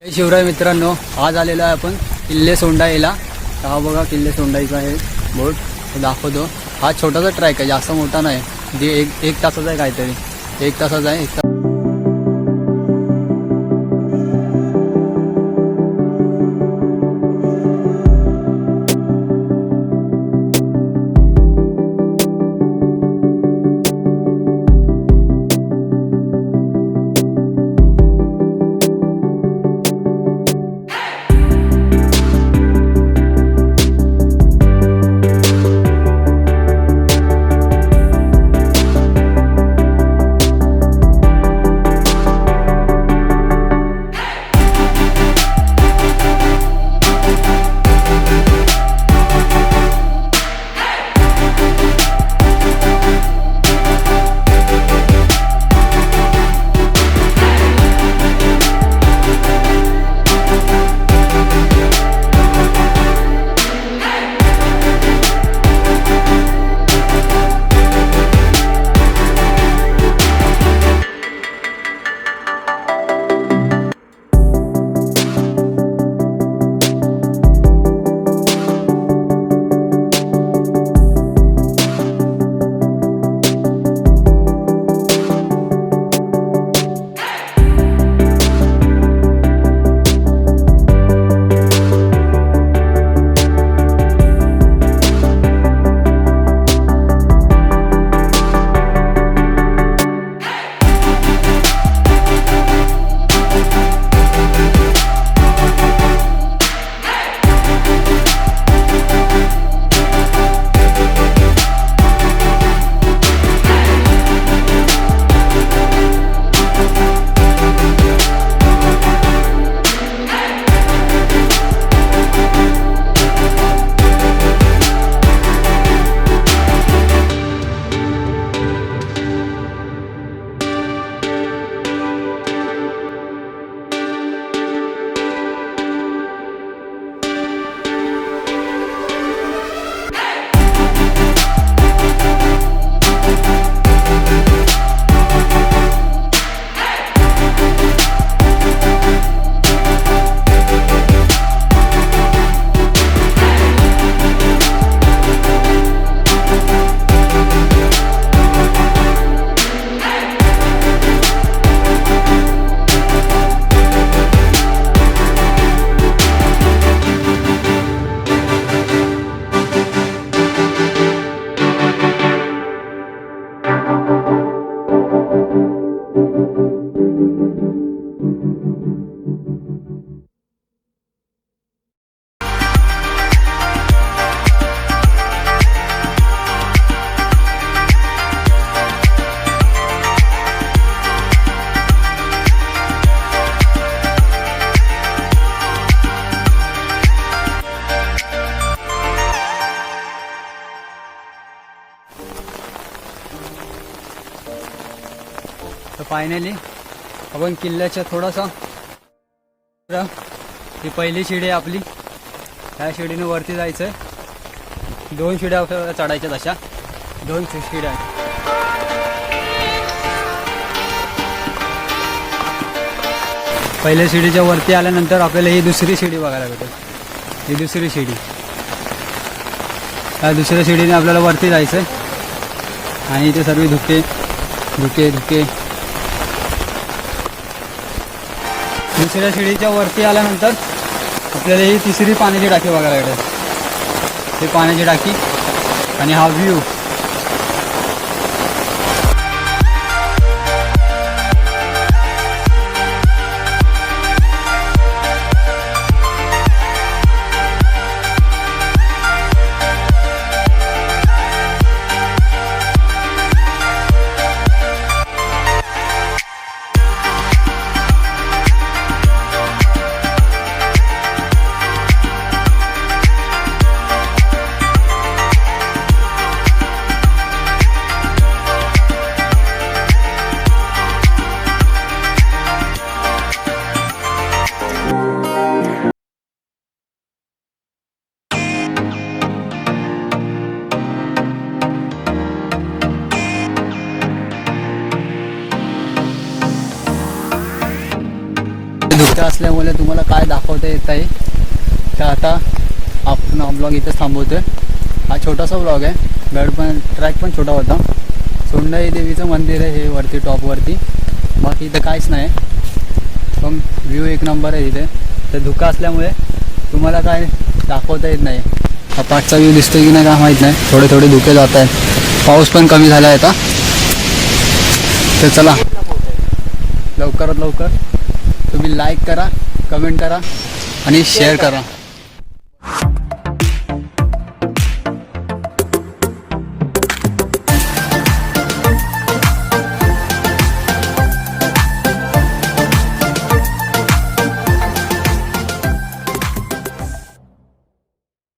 जय शिवराय मित्रांनो, आज आलेलो आहे आपण किल्ले सोंडाईला. हा बघा किल्ले सोंडाईचा आहे बोर्ड, तो दाखवतो. हा छोटासा ट्रॅक आहे, जास्त मोठा नाही. जे एक तासाचा आहे, काहीतरी 1 तासाचा आहे. तर फायनली आपण किल्ल्याच्या थोडासा ही पहिली शिडी आहे आपली. ह्या शिडीने वरती जायचं आहे. 2 शिड्या आपल्याला चढायच्यात, अशा 2 शिड्या आहेत. पहिल्या शिडीच्या वरती आल्यानंतर आपल्याला ही दुसरी शिडी बघायला भेटेल. ही दुसरी शिडी, ह्या दुसऱ्या शिडीने आपल्याला वरती जायचं आहे. आणि इथे सर्व धुके धुके धुके. दुसऱ्या शिडीच्या वरती आल्यानंतर आपल्याला ही तिसरी पाण्याची टाकी बघायला भेटेल. ही पाण्याची टाकी आणि हा व्ह्यू. असल्यामुळे तुम्हाला काय दाखवता येत आहे. तर आता आपण हा ब्लॉग इथेच थांबवतोय. हा छोटासा ब्लॉग आहे. गड पण ट्रॅक पण छोटा होता. सोंडाई देवीचं मंदिर आहे हे वरती टॉपवरती. बाकी इथं काहीच नाही. पण व्ह्यू एक नंबर आहे इथे. तर धुका असल्यामुळे तुम्हाला काय दाखवता येत नाही. हा पाठचा व्ह्यू दिसतोय की नाही काय माहीत नाही. थोडे थोडे धुके जात आहेत. पाऊस पण कमी झाला आहे आता. तर चला लवकरात लवकर तुम्ही लाईक करा, कमेंट करा आणि शेअर करा.